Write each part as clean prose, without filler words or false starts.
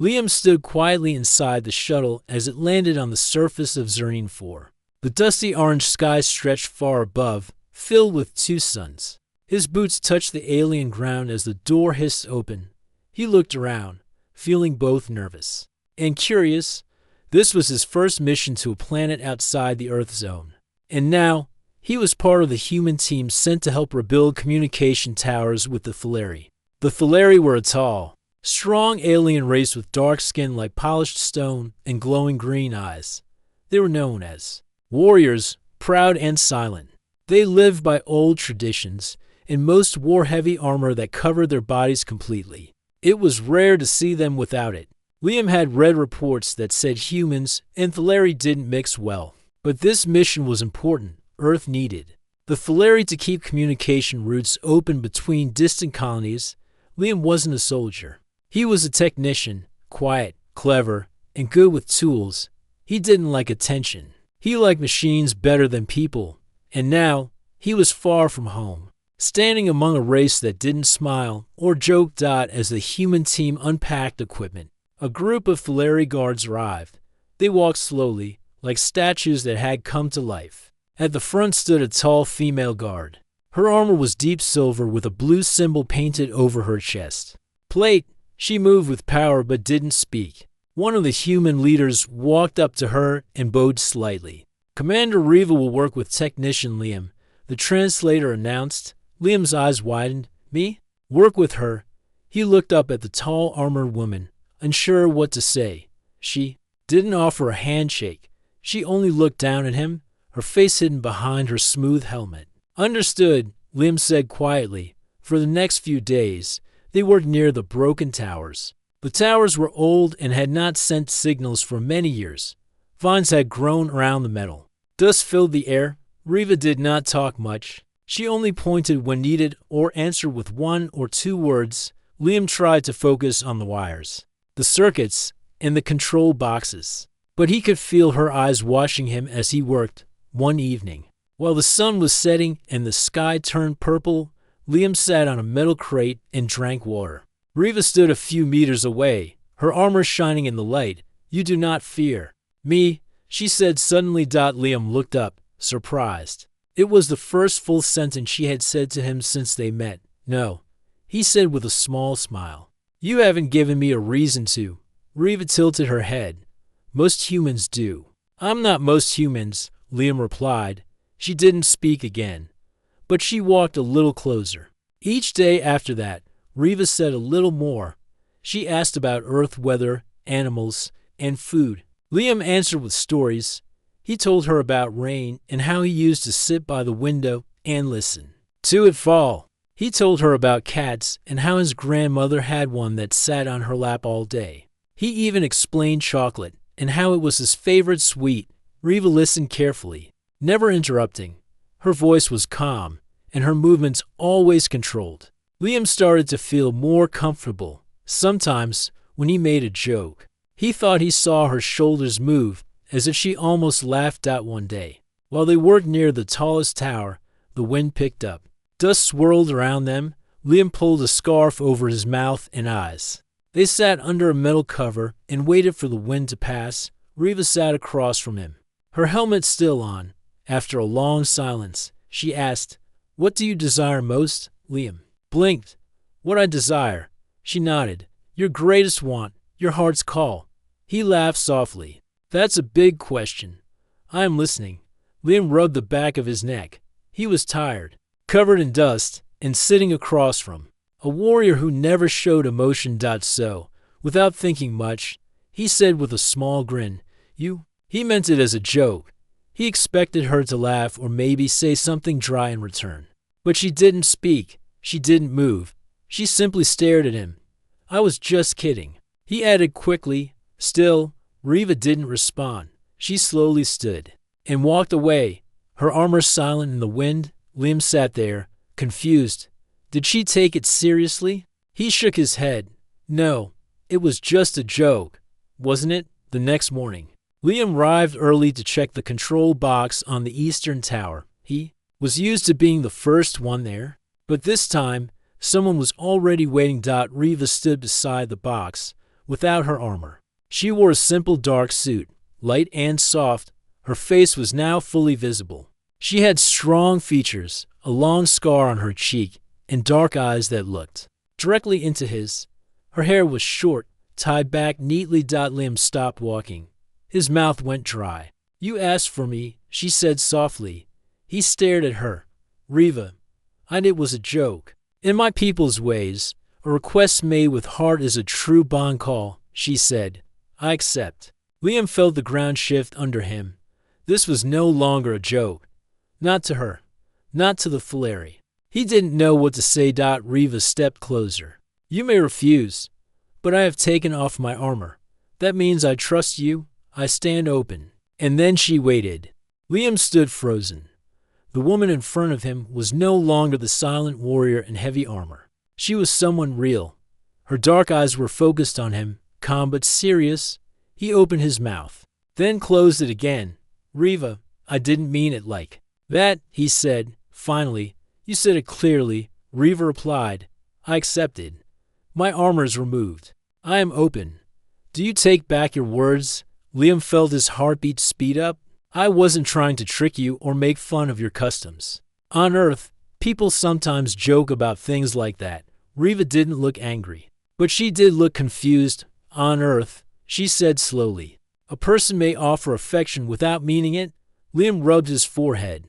Liam stood quietly inside the shuttle as it landed on the surface of Zernine 4. The dusty orange sky stretched far above, filled with two suns. His boots touched the alien ground as the door hissed open. He looked around, feeling both nervous and curious. This was his first mission to a planet outside the Earth zone. And now, he was part of the human team sent to help rebuild communication towers with the Phileri. The Phileri were a tall, strong alien race with dark skin like polished stone and glowing green eyes. They were known as warriors, proud and silent. They lived by old traditions, and most wore heavy armor that covered their bodies completely. It was rare to see them without it. Liam had read reports that said humans and Phileri didn't mix well. But this mission was important. Earth needed the Phileri to keep communication routes open between distant colonies. Liam wasn't a soldier. He was a technician, quiet, clever, and good with tools. He didn't like attention. He liked machines better than people. And now, he was far from home, standing among a race that didn't smile or joke. As the human team unpacked equipment, a group of Phileri guards arrived. They walked slowly, like statues that had come to life. At the front stood a tall female guard. Her armor was deep silver with a blue symbol painted over her chest plate. She moved with power but didn't speak. One of the human leaders walked up to her and bowed slightly. Commander Riva will work with Technician Liam, the translator announced. Liam's eyes widened. Me? Work with her? He looked up at the tall armored woman, unsure what to say. She didn't offer a handshake. She only looked down at him, her face hidden behind her smooth helmet. Understood, Liam said quietly. For the next few days, they worked near the broken towers. The towers were old and had not sent signals for many years. Vines had grown around the metal. Dust filled the air. Riva did not talk much. She only pointed when needed or answered with one or two words. Liam tried to focus on the wires, the circuits, and the control boxes. But he could feel her eyes watching him as he worked. One evening, while the sun was setting and the sky turned purple, Liam sat on a metal crate and drank water. Riva stood a few meters away, her armor shining in the light. You do not fear me, she said suddenly. Liam looked up, surprised. It was the first full sentence she had said to him since they met. No, he said with a small smile. You haven't given me a reason to. Riva tilted her head. Most humans do. I'm not most humans, Liam replied. She didn't speak again, but she walked a little closer. Each day after that, Riva said a little more. She asked about Earth weather, animals, and food. Liam answered with stories. He told her about rain and how he used to sit by the window and listen to it fall. He told her about cats and how his grandmother had one that sat on her lap all day. He even explained chocolate and how it was his favorite sweet. Riva listened carefully, never interrupting. Her voice was calm, and her movements always controlled. Liam started to feel more comfortable. Sometimes, when he made a joke, he thought he saw her shoulders move, as if she almost laughed out one day. While they worked near the tallest tower, the wind picked up. Dust swirled around them. Liam pulled a scarf over his mouth and eyes. They sat under a metal cover and waited for the wind to pass. Riva sat across from him, her helmet still on. After a long silence, she asked, What do you desire most? Liam blinked. What I desire. She nodded. Your greatest want, your heart's call. He laughed softly. That's a big question. I am listening. Liam rubbed the back of his neck. He was tired, covered in dust, and sitting across from a warrior who never showed emotion. So, without thinking much, he said with a small grin, You? He meant it as a joke. He expected her to laugh or maybe say something dry in return. But she didn't speak. She didn't move. She simply stared at him. I was just kidding. He added quickly. Still, Riva didn't respond. She slowly stood and walked away, her armor silent in the wind. Liam sat there, confused. Did she take it seriously? He shook his head. No, it was just a joke, wasn't it? The next morning, Liam arrived early to check the control box on the eastern tower. He was used to being the first one there, but this time, someone was already waiting. Riva stood beside the box, without her armor. She wore a simple dark suit, light and soft. Her face was now fully visible. She had strong features, a long scar on her cheek, and dark eyes that looked directly into his. Her hair was short, tied back neatly. Liam stopped walking. His mouth went dry. "You asked for me," she said softly. He stared at her. "Riva, I knew it was a joke. In my people's ways, a request made with heart is a true bond call," she said. "I accept." Liam felt the ground shift under him. This was no longer a joke. Not to her. Not to the Flaherty. He didn't know what to say. Riva stepped closer. "You may refuse, but I have taken off my armor. That means I trust you. I stand open." And then she waited. Liam stood frozen. The woman in front of him was no longer the silent warrior in heavy armor. She was someone real. Her dark eyes were focused on him, calm but serious. He opened his mouth, then closed it again. "Riva, I didn't mean it like that," he said. "Finally, you said it clearly." Riva replied, "I accepted. My armor is removed. I am open. Do you take back your words?" Liam felt his heartbeat speed up. "I wasn't trying to trick you or make fun of your customs. On Earth, people sometimes joke about things like that." Riva didn't look angry, but she did look confused. "On Earth," she said slowly, "a person may offer affection without meaning it." Liam rubbed his forehead.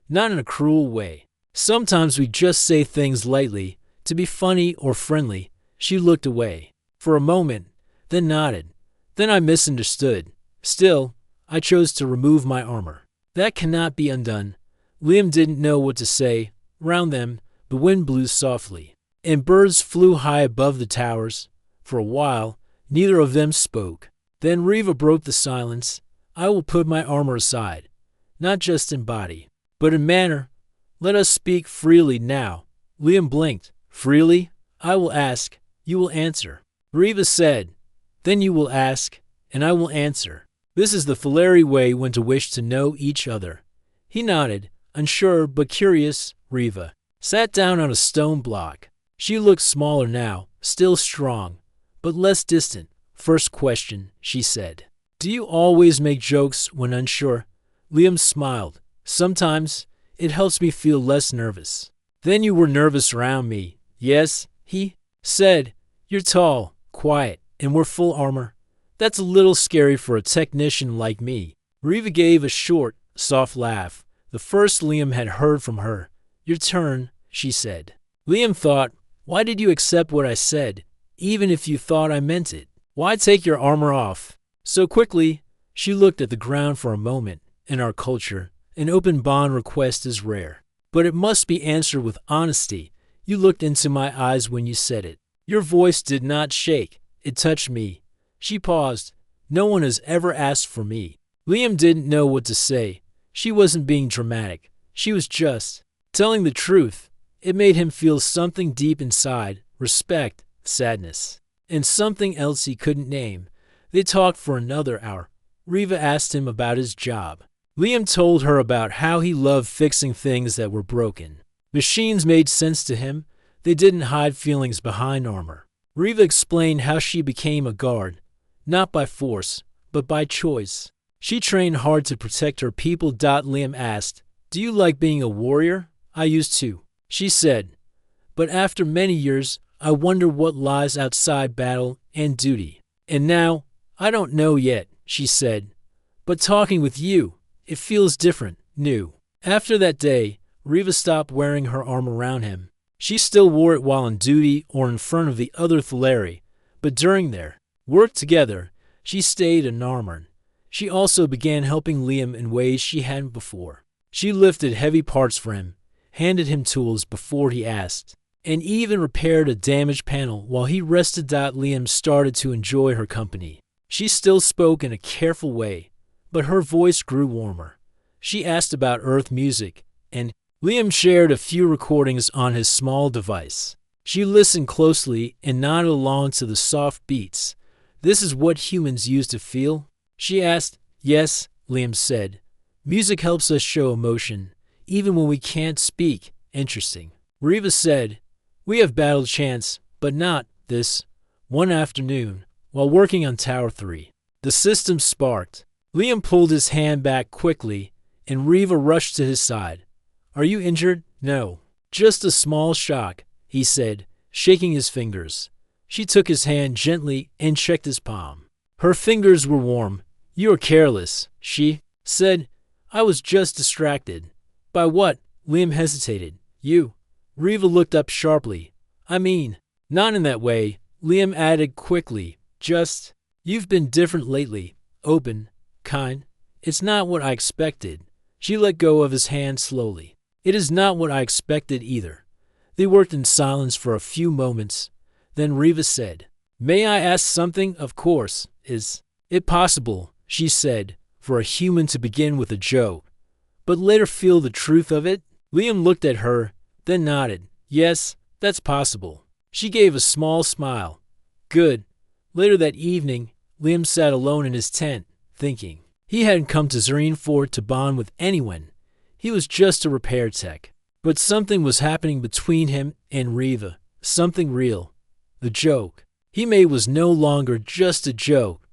"Not in a cruel way. Sometimes we just say things lightly, to be funny or friendly." She looked away for a moment, then nodded. "Then I misunderstood. Still, I chose to remove my armor. That cannot be undone." Liam didn't know what to say. Round them, the wind blew softly, and birds flew high above the towers. For a while, neither of them spoke. Then Riva broke the silence. "I will put my armor aside, not just in body, but in manner. Let us speak freely now." Liam blinked. "Freely? I will ask. You will answer." Riva said, "Then you will ask, and I will answer. This is the Flaherty way when to wish to know each other." He nodded, unsure but curious. Riva sat down on a stone block. She looked smaller now, still strong, but less distant. "First question," she said. "Do you always make jokes when unsure?" Liam smiled. "Sometimes. It helps me feel less nervous." "Then you were nervous around me." "Yes," he said. "You're tall, quiet, and we're full armor. That's a little scary for a technician like me." Riva gave a short, soft laugh, the first Liam had heard from her. "Your turn," she said. Liam thought, "Why did you accept what I said, even if you thought I meant it? Why take your armor off so quickly?" She looked at the ground for a moment. "In our culture, an open bond request is rare, but it must be answered with honesty. You looked into my eyes when you said it. Your voice did not shake. It touched me." She paused. "No one has ever asked for me." Liam didn't know what to say. She wasn't being dramatic. She was just telling the truth. It made him feel something deep inside, respect, sadness, and something else he couldn't name. They talked for another hour. Riva asked him about his job. Liam told her about how he loved fixing things that were broken. Machines made sense to him. They didn't hide feelings behind armor. Riva explained how she became a guard, not by force, but by choice. She trained hard to protect her people. Liam asked, "Do you like being a warrior?" "I used to," she said. "But after many years, I wonder what lies outside battle and duty. And now, I don't know yet," she said. "But talking with you, it feels different, new." After that day, Riva stopped wearing her arm around him. She still wore it while on duty or in front of the other Flaherty, but during their work together, she stayed unarmored. She also began helping Liam in ways she hadn't before. She lifted heavy parts for him, handed him tools before he asked, and even repaired a damaged panel while he rested. Liam started to enjoy her company. She still spoke in a careful way, but her voice grew warmer. She asked about Earth music, and Liam shared a few recordings on his small device. She listened closely and nodded along to the soft beats. "This is what humans used to feel?" she asked. "Yes," Liam said. "Music helps us show emotion, even when we can't speak." "Interesting." Riva said, "We have battle chants, but not this." One afternoon, while working on Tower 3. The system sparked. Liam pulled his hand back quickly, and Riva rushed to his side. "Are you injured?" "No. Just a small shock," he said, shaking his fingers. She took his hand gently and checked his palm. Her fingers were warm. "You are careless," she said. "I was just distracted." "By what?" Liam hesitated. "You." Riva looked up sharply. "I mean, not in that way," Liam added quickly. "Just, you've been different lately. Open, kind. It's not what I expected." She let go of his hand slowly. "It is not what I expected either." They worked in silence for a few moments. Then Riva said, "May I ask something? Of course. Is it possible," she said, "for a human to begin with a joke, but later feel the truth of it?" Liam looked at her, then nodded. "Yes, that's possible." She gave a small smile. "Good." Later that evening, Liam sat alone in his tent, thinking. He hadn't come to Zerine 4 to bond with anyone. He was just a repair tech. But something was happening between him and Riva, something real. The joke he made was no longer just a joke.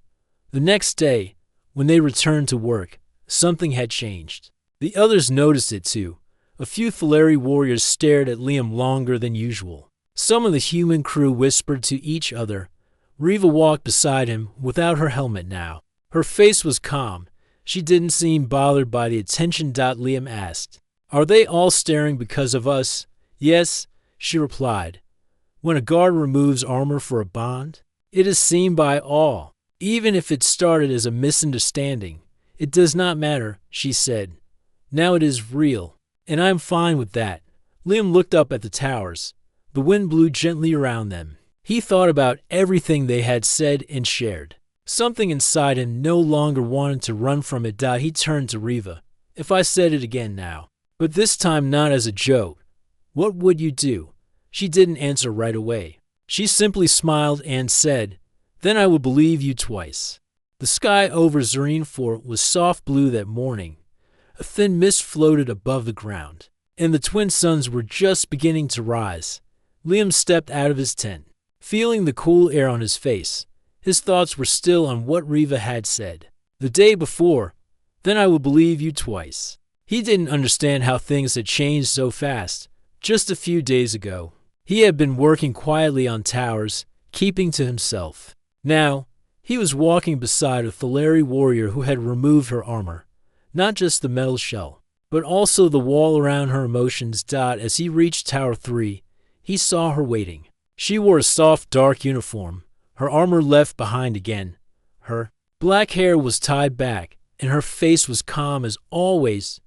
The next day, when they returned to work, something had changed. The others noticed it too. A few Thaleri warriors stared at Liam longer than usual. Some of the human crew whispered to each other. Riva walked beside him without her helmet now. Her face was calm. She didn't seem bothered by the attention. Liam asked, "Are they all staring because of us?" "Yes," she replied. "When a guard removes armor for a bond, it is seen by all. Even if it started as a misunderstanding, it does not matter," she said. "Now it is real, and I am fine with that." Liam looked up at the towers. The wind blew gently around them. He thought about everything they had said and shared. Something inside him no longer wanted to run from it. He turned to Riva. "If I said it again now, but this time not as a joke, what would you do?" She didn't answer right away. She simply smiled and said, "Then I will believe you twice." The sky over Zerine 4 was soft blue that morning. A thin mist floated above the ground, and the twin suns were just beginning to rise. Liam stepped out of his tent, feeling the cool air on his face. His thoughts were still on what Riva had said the day before. "Then I will believe you twice." He didn't understand how things had changed so fast. Just a few days ago, he had been working quietly on towers, keeping to himself. Now, he was walking beside a Thaleri warrior who had removed her armor. Not just the metal shell, but also the wall around her emotions. As he reached Tower 3, he saw her waiting. She wore a soft, dark uniform, her armor left behind again. Her black hair was tied back, and her face was calm as always.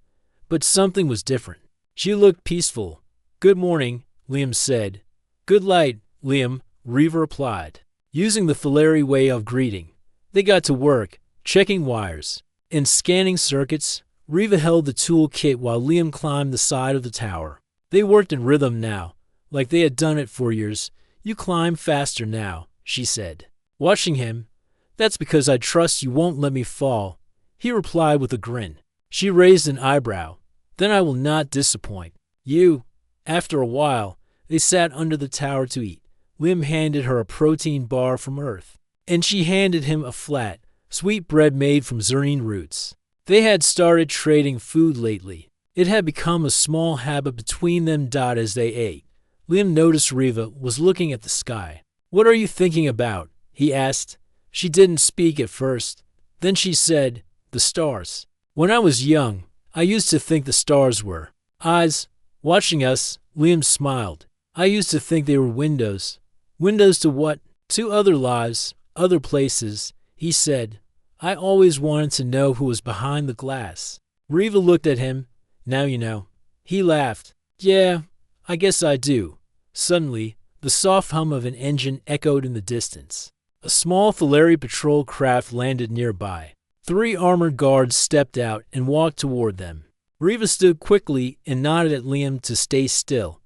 But something was different. She looked peaceful. "Good morning," Liam said. "Good light, Liam," Riva replied, using the Thaleri way of greeting. They got to work, checking wires and scanning circuits. Riva held the tool kit while Liam climbed the side of the tower. They worked in rhythm now, like they had done it for years. "You climb faster now," she said, watching him. "That's because I trust you won't let me fall," he replied with a grin. She raised an eyebrow. "Then I will not disappoint you." After a while, they sat under the tower to eat. Liam handed her a protein bar from Earth, and she handed him a flat, sweet bread made from Zerine roots. They had started trading food lately. It had become a small habit between them. As they ate, Liam noticed Riva was looking at the sky. "What are you thinking about?" he asked. She didn't speak at first. Then she said, "The stars. When I was young, I used to think the stars were eyes watching us." Liam smiled. "I used to think they were windows." "Windows to what?" "To other lives, other places," he said. "I always wanted to know who was behind the glass." Riva looked at him. "Now you know." He laughed. "Yeah, I guess I do." Suddenly, the soft hum of an engine echoed in the distance. A small Thaleri patrol craft landed nearby. 3 armored guards stepped out and walked toward them. Riva stood quickly and nodded at Liam to stay still.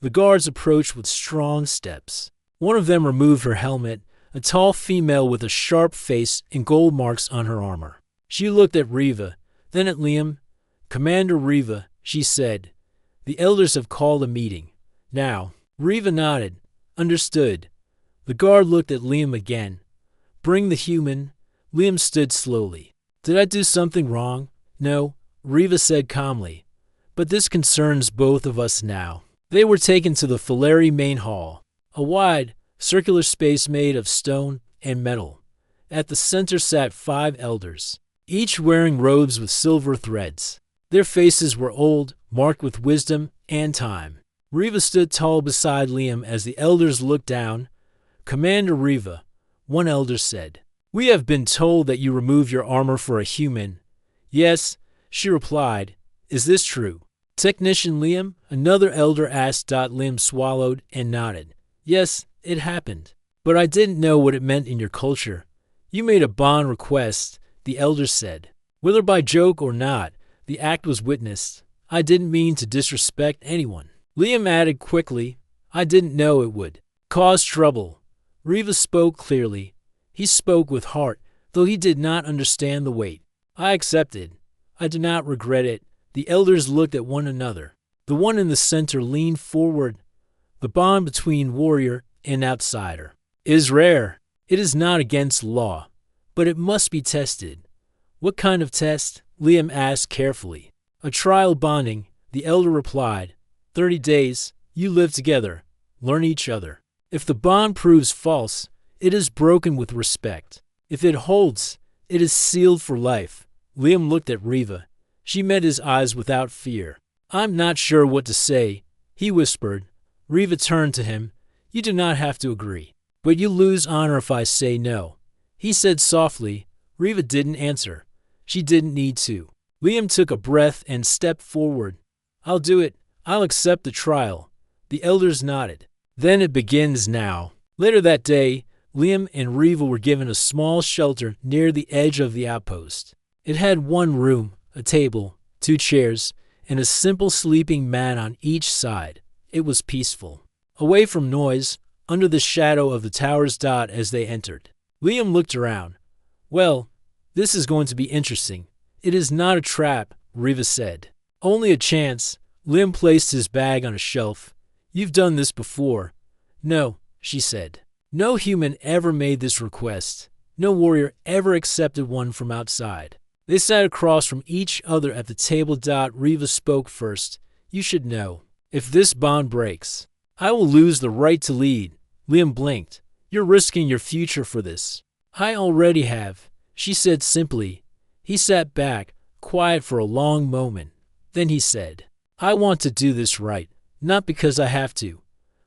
The guards approached with strong steps. One of them removed her helmet, a tall female with a sharp face and gold marks on her armor. She looked at Riva, then at Liam. "Commander Riva," she said, "the elders have called a meeting. Now." Riva nodded. "Understood." The guard looked at Liam again. Bring the human. Liam stood slowly. Did I do something wrong? No, Riva said calmly. But this concerns both of us now. They were taken to the Phileri main hall, a wide, circular space made of stone and metal. At the center sat 5 elders, each wearing robes with silver threads. Their faces were old, marked with wisdom and time. Riva stood tall beside Liam as the elders looked down. Commander Riva, one elder said, we have been told that you remove your armor for a human. Yes, she replied. Is this true? Technician Liam, another elder asked. Liam swallowed and nodded. Yes, it happened. But I didn't know what it meant in your culture. You made a bond request, the elder said. Whether by joke or not, the act was witnessed. I didn't mean to disrespect anyone. Liam added quickly, I didn't know it would cause trouble. Riva spoke clearly. He spoke with heart, though he did not understand the weight. I accepted. I do not regret it. The elders looked at one another. The one in the center leaned forward. The bond between warrior and outsider is rare. It is not against law, but it must be tested. What kind of test? Liam asked carefully. A trial bonding, the elder replied. 30 days, you live together, learn each other. If the bond proves false, it is broken with respect. If it holds, it is sealed for life. Liam looked at Riva. She met his eyes without fear. I'm not sure what to say, he whispered. Riva turned to him. You do not have to agree. But you lose honor if I say no, he said softly. Riva didn't answer. She didn't need to. Liam took a breath and stepped forward. I'll do it. I'll accept the trial. The elders nodded. Then it begins now. Later that day, Liam and Riva were given a small shelter near the edge of the outpost. It had one room, a table, 2 chairs, and a simple sleeping mat on each side. It was peaceful. Away from noise, under the shadow of the tower's dot as they entered. Liam looked around. Well, this is going to be interesting. It is not a trap, Riva said. Only a chance. Liam placed his bag on a shelf. You've done this before. No, she said. No human ever made this request. No warrior ever accepted one from outside. They sat across from each other at the table. Riva spoke first. You should know. If this bond breaks, I will lose the right to lead. Liam blinked. You're risking your future for this. I already have, she said simply. He sat back, quiet for a long moment. Then he said, I want to do this right, not because I have to,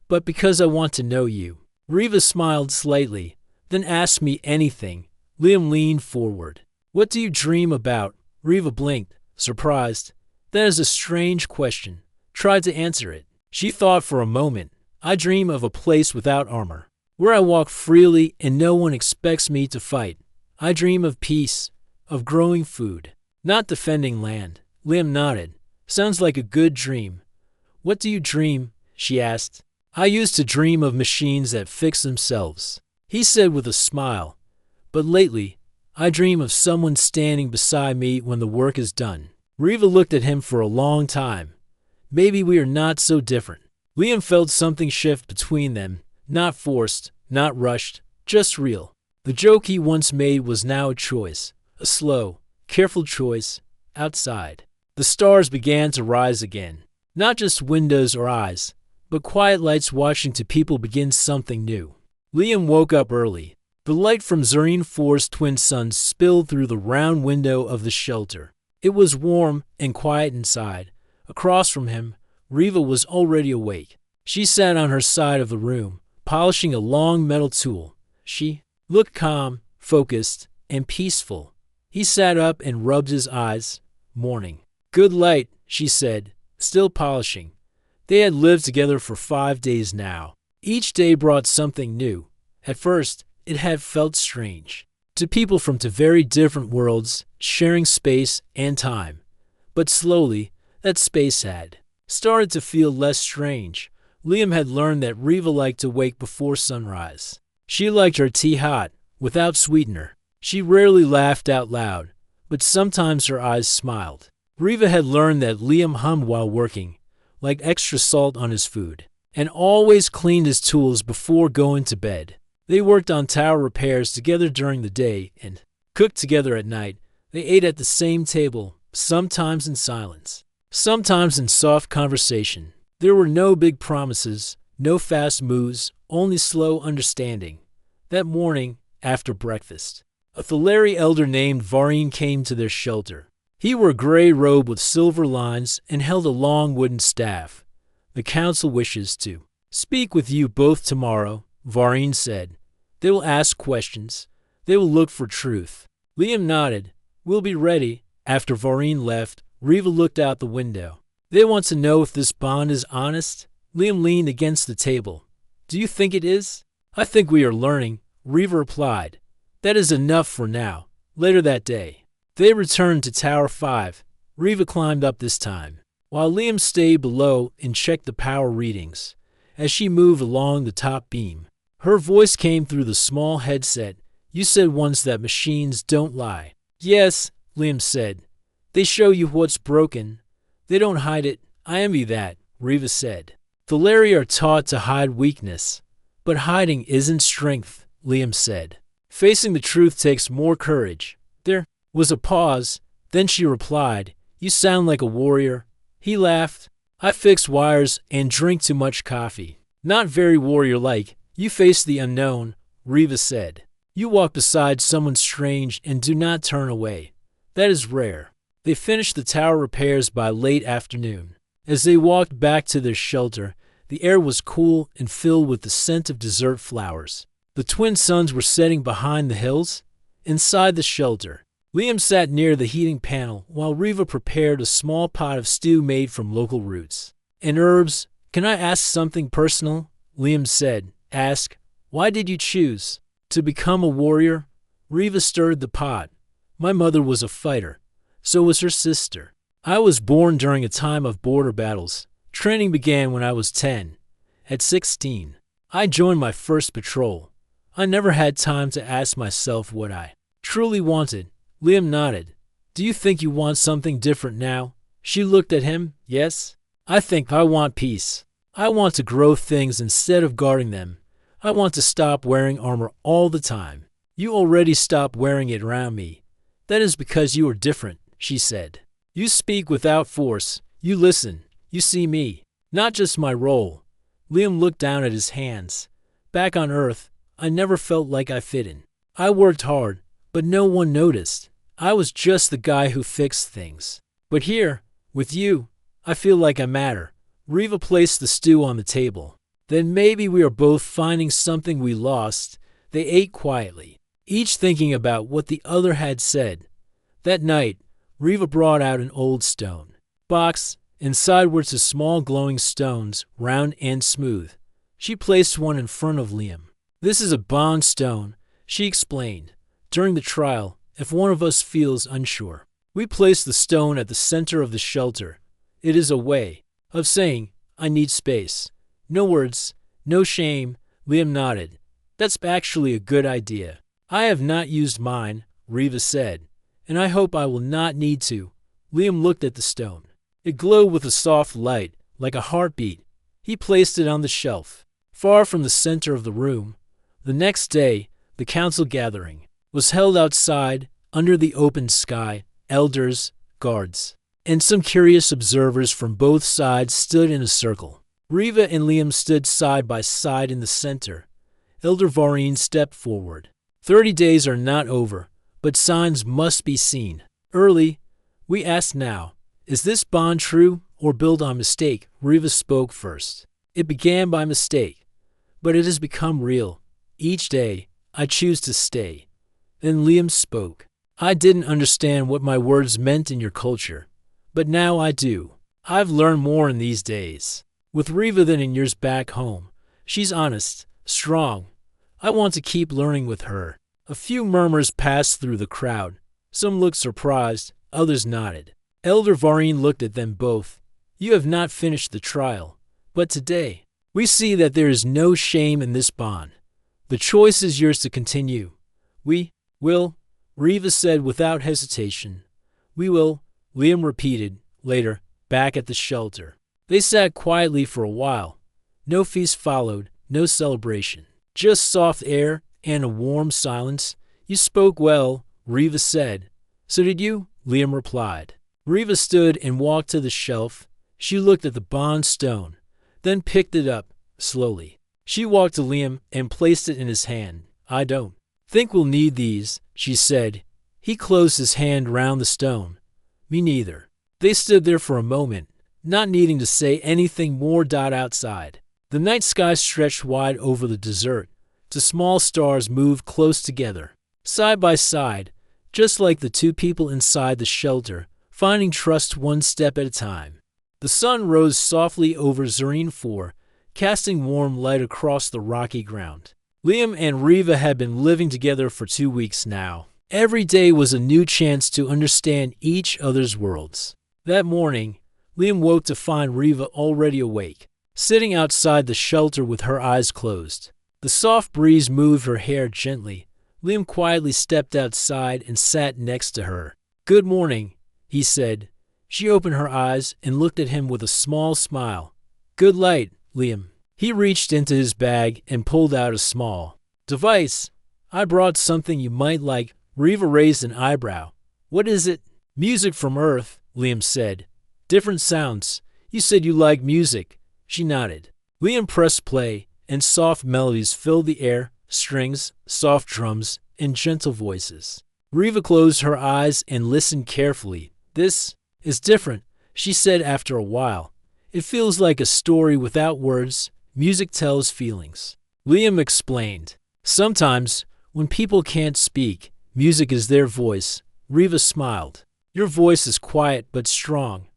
but because I want to know you. Riva smiled slightly, then asked me anything. Liam leaned forward. What do you dream about? Riva blinked, surprised. That is a strange question. Tried to answer it. She thought for a moment. I dream of a place without armor, where I walk freely and no one expects me to fight. I dream of peace, of growing food, not defending land. Liam nodded. Sounds like a good dream. What do you dream? She asked. I used to dream of machines that fix themselves, he said with a smile. But lately, I dream of someone standing beside me when the work is done. Riva looked at him for a long time. Maybe we are not so different. Liam felt something shift between them, not forced, not rushed, just real. The joke he once made was now a choice, a slow, careful choice, outside. The stars began to rise again. Not just windows or eyes, but quiet lights watching to people begin something new. Liam woke up early. The light from Zurine 4's twin suns spilled through the round window of the shelter. It was warm and quiet inside. Across from him, Riva was already awake. She sat on her side of the room, polishing a long metal tool. She looked calm, focused, and peaceful. He sat up and rubbed his eyes. Morning. Good light, she said, still polishing. They had lived together for 5 days now. Each day brought something new. At first, it had felt strange. To people from 2 very different worlds, sharing space and time. But slowly, that space had started to feel less strange. Liam had learned that Riva liked to wake before sunrise. She liked her tea hot, without sweetener. She rarely laughed out loud, but sometimes her eyes smiled. Riva had learned that Liam hummed while working, like extra salt on his food, and always cleaned his tools before going to bed. They worked on tower repairs together during the day and cooked together at night. They ate at the same table, sometimes in silence, sometimes in soft conversation. There were no big promises, no fast moves, only slow understanding. That morning, after breakfast, a Thaleri elder named Varine came to their shelter. He wore a gray robe with silver lines and held a long wooden staff. The council wishes to speak with you both tomorrow, Varine said. They will ask questions. They will look for truth. Liam nodded. We'll be ready. After Varine left, Riva looked out the window. They want to know if this bond is honest. Liam leaned against the table. Do you think it is? I think we are learning, Riva replied. That is enough for now. Later that day, they returned to Tower 5. Riva climbed up this time, while Liam stayed below and checked the power readings. As she moved along the top beam, her voice came through the small headset. You said once that machines don't lie. Yes, Liam said. They show you what's broken. They don't hide it. I envy that, Riva said. Thaleri are taught to hide weakness. But hiding isn't strength, Liam said. Facing the truth takes more courage. There was a pause. Then she replied, You sound like a warrior. He laughed. I fix wires and drink too much coffee. Not very warrior-like. You face the unknown, Riva said. You walk beside someone strange and do not turn away. That is rare. They finished the tower repairs by late afternoon. As they walked back to their shelter, the air was cool and filled with the scent of dessert flowers. The twin suns were setting behind the hills. Inside the shelter, Liam sat near the heating panel while Riva prepared a small pot of stew made from local roots and herbs. Can I ask something personal? Liam said. Ask. Why did you choose to become a warrior? Riva stirred the pot. My mother was a fighter. So was her sister. I was born during a time of border battles. Training began when I was 10. At 16, I joined my first patrol. I never had time to ask myself what I truly wanted. Liam nodded. Do you think you want something different now? She looked at him. Yes. I think I want peace. I want to grow things instead of guarding them. I want to stop wearing armor all the time. You already stopped wearing it around me. That is because you are different, she said. You speak without force. You listen. You see me, not just my role. Liam looked down at his hands. Back on Earth, I never felt like I fit in. I worked hard, but no one noticed. I was just the guy who fixed things. But here, with you, I feel like I matter. Riva placed the stew on the table. Then maybe we are both finding something we lost. They ate quietly, each thinking about what the other had said. That night, Riva brought out an old stone box. Inside were two small glowing stones, round and smooth. She placed one in front of Liam. This is a bond stone, she explained. During the trial, if one of us feels unsure, we place the stone at the center of the shelter. It is a way of saying, I need space. No words, no shame. Liam nodded. That's actually a good idea. I have not used mine, Riva said, and I hope I will not need to. Liam looked at the stone. It glowed with a soft light, like a heartbeat. He placed it on the shelf, far from the center of the room. The next day, the council gathering was held outside, under the open sky. Elders, guards, and some curious observers from both sides stood in a circle. Riva and Liam stood side by side in the center. Elder Varine stepped forward. 30 days are not over, but signs must be seen. Early, we ask now, is this bond true or built on mistake? Riva spoke first. It began by mistake, but it has become real. Each day, I choose to stay. Then Liam spoke. I didn't understand what my words meant in your culture, but now I do. I've learned more in these days with Riva than in years back home. She's honest, strong. I want to keep learning with her. A few murmurs passed through the crowd. Some looked surprised, others nodded. Elder Varine looked at them both. You have not finished the trial, but today, we see that there is no shame in this bond. The choice is yours to continue. We will, Riva said without hesitation. We will, Liam repeated, later, back at the shelter. They sat quietly for a while. No feast followed, no celebration. Just soft air and a warm silence. You spoke well, Riva said. So did you, Liam replied. Riva stood and walked to the shelf. She looked at the bond stone, then picked it up, slowly. She walked to Liam and placed it in his hand. I don't think we'll need these, she said. He closed his hand round the stone. Me neither. They stood there for a moment, not needing to say anything more. Outside. The night sky stretched wide over the desert. The small stars moved close together, side by side, just like the two people inside the shelter, finding trust one step at a time. The sun rose softly over Zerine 4, casting warm light across the rocky ground. Liam and Riva had been living together for 2 weeks now. Every day was a new chance to understand each other's worlds. That morning, Liam woke to find Riva already awake, sitting outside the shelter with her eyes closed. The soft breeze moved her hair gently. Liam quietly stepped outside and sat next to her. Good morning, he said. She opened her eyes and looked at him with a small smile. Good light, Liam. He reached into his bag and pulled out a small device. I brought something you might like. Riva raised an eyebrow. What is it? Music from Earth, Liam said. Different sounds. You said you like music. She nodded. Liam pressed play, and soft melodies filled the air, strings, soft drums, and gentle voices. Riva closed her eyes and listened carefully. This is different, she said after a while. It feels like a story without words. Music tells feelings. Liam explained. Sometimes, when people can't speak, music is their voice. Riva smiled. Your voice is quiet but strong.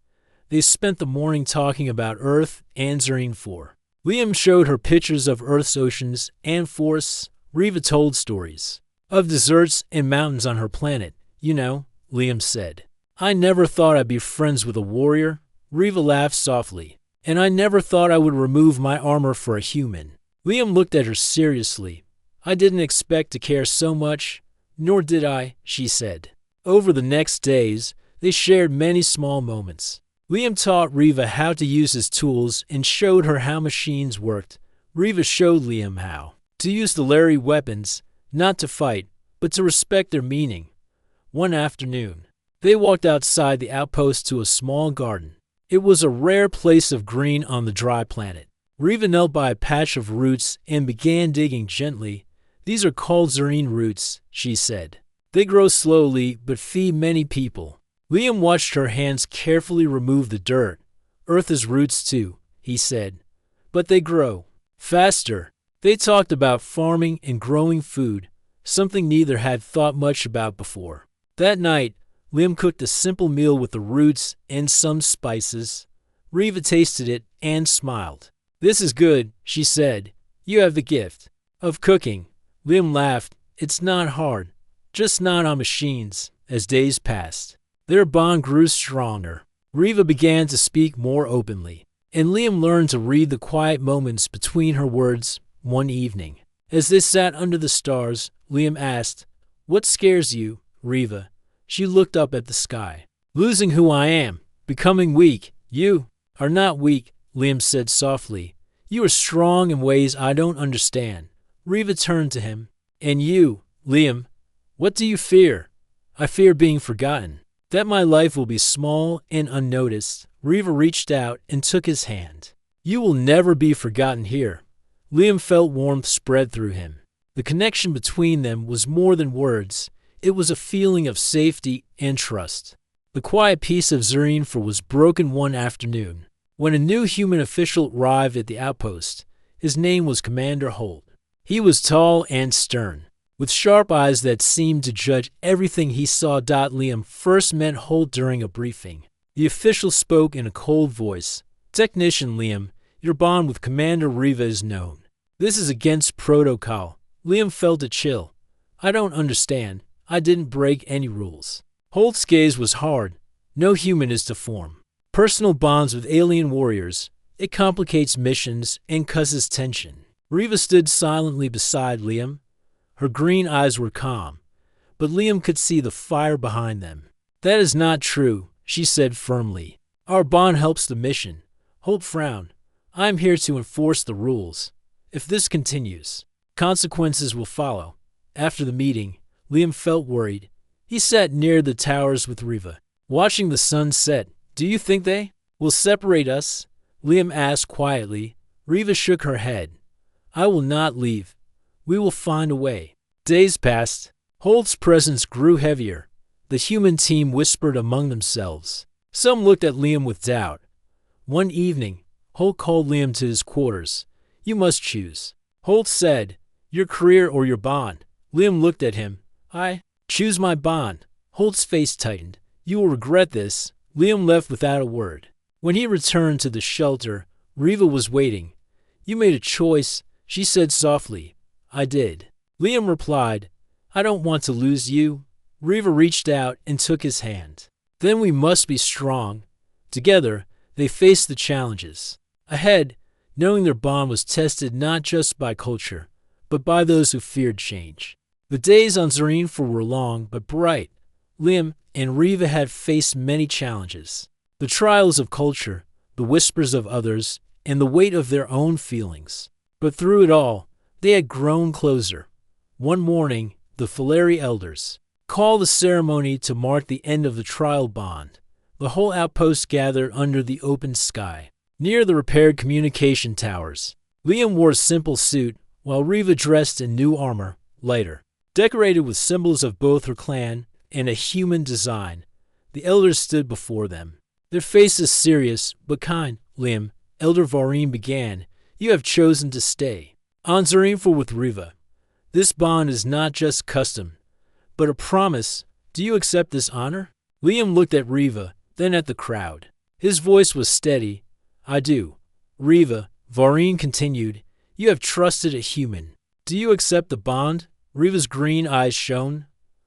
They spent the morning talking about Earth and Zerine 4. Liam showed her pictures of Earth's oceans and forests. Riva told stories of deserts and mountains on her planet. You know, Liam said. I never thought I'd be friends with a warrior. Riva laughed softly. And I never thought I would remove my armor for a human. Liam looked at her seriously. I didn't expect to care so much. Nor did I, she said. Over the next days, they shared many small moments. Liam taught Riva how to use his tools and showed her how machines worked. Riva showed Liam how to use the Larry weapons, not to fight, but to respect their meaning. One afternoon, they walked outside the outpost to a small garden. It was a rare place of green on the dry planet. Riva knelt by a patch of roots and began digging gently. These are called Zerine roots, she said. They grow slowly but feed many people. Liam watched her hands carefully remove the dirt. Earth has roots too, he said. But they grow faster. They talked about farming and growing food, something neither had thought much about before. That night, Liam cooked a simple meal with the roots and some spices. Riva tasted it and smiled. This is good, she said. You have the gift of cooking. Liam laughed. It's not hard, just not on machines. As days passed, their bond grew stronger. Riva began to speak more openly, and Liam learned to read the quiet moments between her words. One evening, as they sat under the stars, Liam asked, What scares you, Riva? She looked up at the sky. Losing who I am, becoming weak. You are not weak, Liam said softly. You are strong in ways I don't understand. Riva turned to him. And you, Liam, what do you fear? I fear being forgotten. That my life will be small and unnoticed. Riva reached out and took his hand. You will never be forgotten here. Liam felt warmth spread through him. The connection between them was more than words. It was a feeling of safety and trust. The quiet peace of Zerine 4 was broken one afternoon, when a new human official arrived at the outpost. His name was Commander Holt. He was tall and stern, with sharp eyes that seemed to judge everything he saw. Liam first met Holt during a briefing. The official spoke in a cold voice. Technician Liam, your bond with Commander Riva is known. This is against protocol. Liam felt a chill. I don't understand. I didn't break any rules. Holt's gaze was hard. No human is to form personal bonds with alien warriors. It complicates missions and causes tension. Riva stood silently beside Liam. Her green eyes were calm, but Liam could see the fire behind them. That is not true, she said firmly. Our bond helps the mission. Holt frowned. I am here to enforce the rules. If this continues, Consequences will follow. After the meeting, Liam felt worried. He sat near the towers with Riva, watching the sun set. Do you think they will separate us? Liam asked quietly. Riva shook her head. I will not leave. We will find a way. Days passed. Holt's presence grew heavier. The human team whispered among themselves. Some looked at Liam with doubt. One evening, Holt called Liam to his quarters. You must choose. Holt said, your career or your bond. Liam looked at him. I choose my bond. Holt's face tightened. You will regret this. Liam left without a word. When he returned to the shelter, Riva was waiting. You made a choice, she said softly. I did. Liam replied, I don't want to lose you. Riva reached out and took his hand. Then we must be strong. Together, they faced the challenges ahead, knowing their bond was tested not just by culture, but by those who feared change. The days on Zareen were long but bright. Liam and Riva had faced many challenges. The trials of culture, the whispers of others, and the weight of their own feelings. But through it all, they had grown closer. One morning, the Faleri elders called the ceremony to mark the end of the trial bond. The whole outpost gathered under the open sky, near the repaired communication towers. Liam wore a simple suit, while Riva dressed in new armor, lighter, decorated with symbols of both her clan and a human design. The elders stood before them, their faces serious but kind. Liam, Elder Vareen began, you have chosen to stay on Zareen with Riva. This bond is not just custom, but a promise. Do you accept this honor? Liam looked at Riva, then at the crowd. His voice was steady. I do. Riva, Vareen continued, you have trusted a human. Do you accept the bond? Riva's green eyes shone.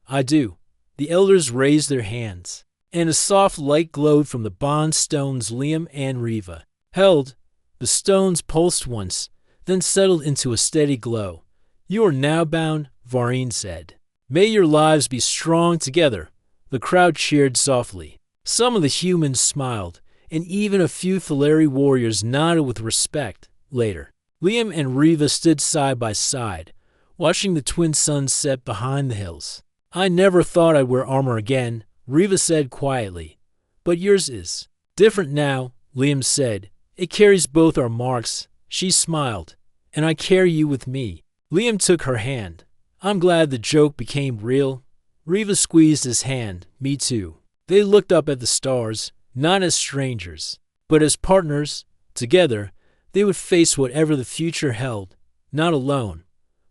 I do. The elders raised their hands, and a soft light glowed from the bond stones Liam and Riva held. The stones pulsed once, then settled into a steady glow. You are now bound, Vareen said. May your lives be strong together. The crowd cheered softly. Some of the humans smiled, and even a few Faleri warriors nodded with respect. Later, Liam and Riva stood side by side, watching the twin suns set behind the hills. I never thought I'd wear armor again, Riva said quietly. But yours is different now, Liam said. It carries both our marks. She smiled. And I carry you with me. Liam took her hand. I'm glad the joke became real. Riva squeezed his hand. Me too. They looked up at the stars, not as strangers, but as partners. Together, they would face whatever the future held, not alone,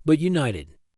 but united.